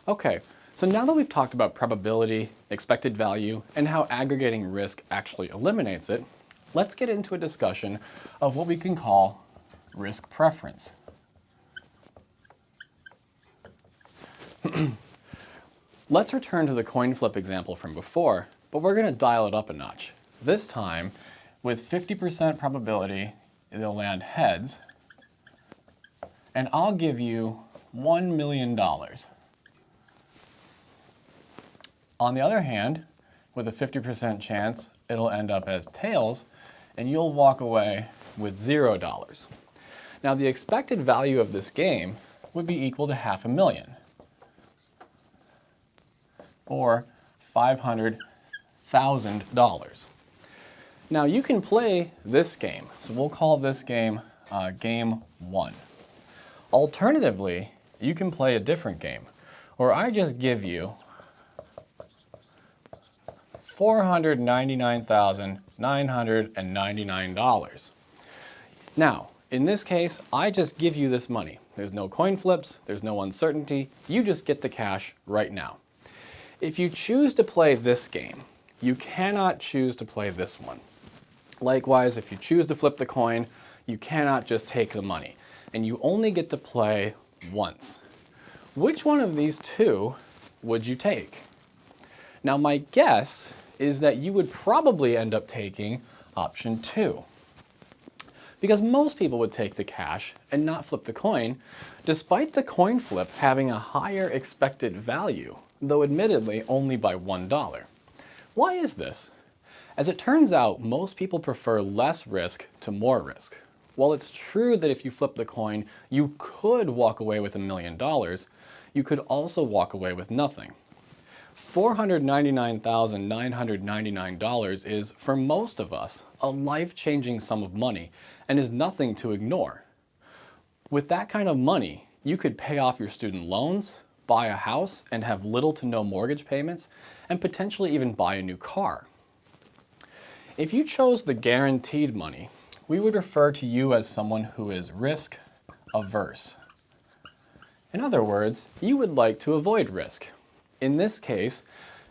Okay, so now that we've talked about probability, expected value, and how aggregating risk actually eliminates it, let's get into a discussion of what we can call risk preference. Let's return to the coin flip example from before, but we're going to dial it up a notch. This time, with 50% probability, it'll land heads, and I'll give you $1 million. On the other hand, with a 50% chance, it'll end up as tails, and you'll walk away with $0. Now, the expected value of this game would be equal to $500,000, or $500,000. Now, you can play this game, so we'll call this game Game 1. Alternatively, you can play a different game, where I just give you $499,999. Now, in this case, I just give you this money. There's no coin flips, there's no uncertainty, you just get the cash right now. If you choose to play this game, you cannot choose to play this one. Likewise, if you choose to flip the coin, you cannot just take the money, and you only get to play once. Which one of these two would you take? Now, my guess is that you would probably end up taking option 2. Because most people would take the cash and not flip the coin, despite the coin flip having a higher expected value, though admittedly only by $1. Why is this? As it turns out, most people prefer less risk to more risk. While it's true that if you flip the coin, you could walk away with $1 million, you could also walk away with nothing. $499,999 is, for most of us, a life-changing sum of money and is nothing to ignore. With that kind of money, you could pay off your student loans, buy a house and have little to no mortgage payments, and potentially even buy a new car. If you chose the guaranteed money, we would refer to you as someone who is risk averse. In other words, you would like to avoid risk. In this case,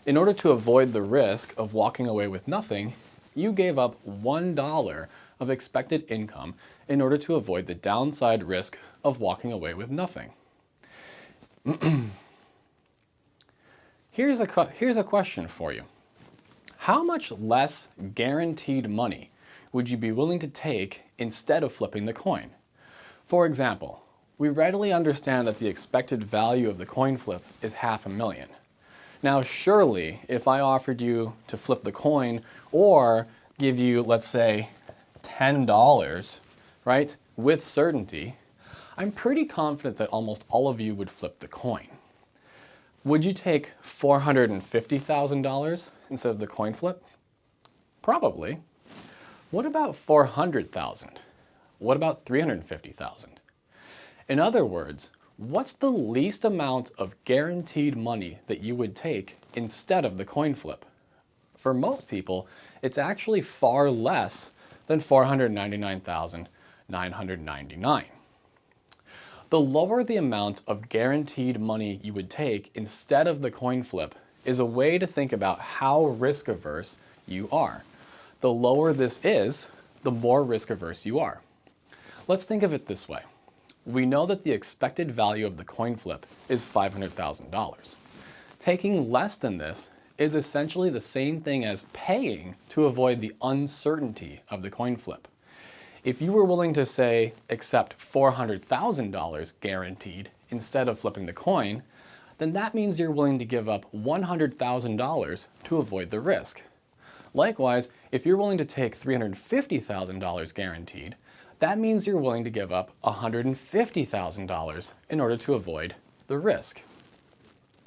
in order to avoid the risk of walking away with nothing, you gave up $1 of expected income in order to avoid the downside risk of walking away with nothing. Here's a question for you. How much less guaranteed money would you be willing to take instead of flipping the coin? For example, we readily understand that the expected value of the coin flip is $500,000. Now, surely, if I offered you to flip the coin or give you, let's say, $10, right, with certainty, I'm pretty confident that almost all of you would flip the coin. Would you take $450,000 instead of the coin flip? Probably. What about $400,000? What about $350,000? In other words, what's the least amount of guaranteed money that you would take instead of the coin flip? For most people, it's actually far less than $499,999. The lower the amount of guaranteed money you would take instead of the coin flip is a way to think about how risk averse you are. The lower this is, the more risk averse you are. Let's think of it this way. We know that the expected value of the coin flip is $500,000. Taking less than this is essentially the same thing as paying to avoid the uncertainty of the coin flip. If you were willing to, say, accept $400,000 guaranteed instead of flipping the coin, then that means you're willing to give up $100,000 to avoid the risk. Likewise, if you're willing to take $350,000 guaranteed, that means you're willing to give up $150,000 in order to avoid the risk.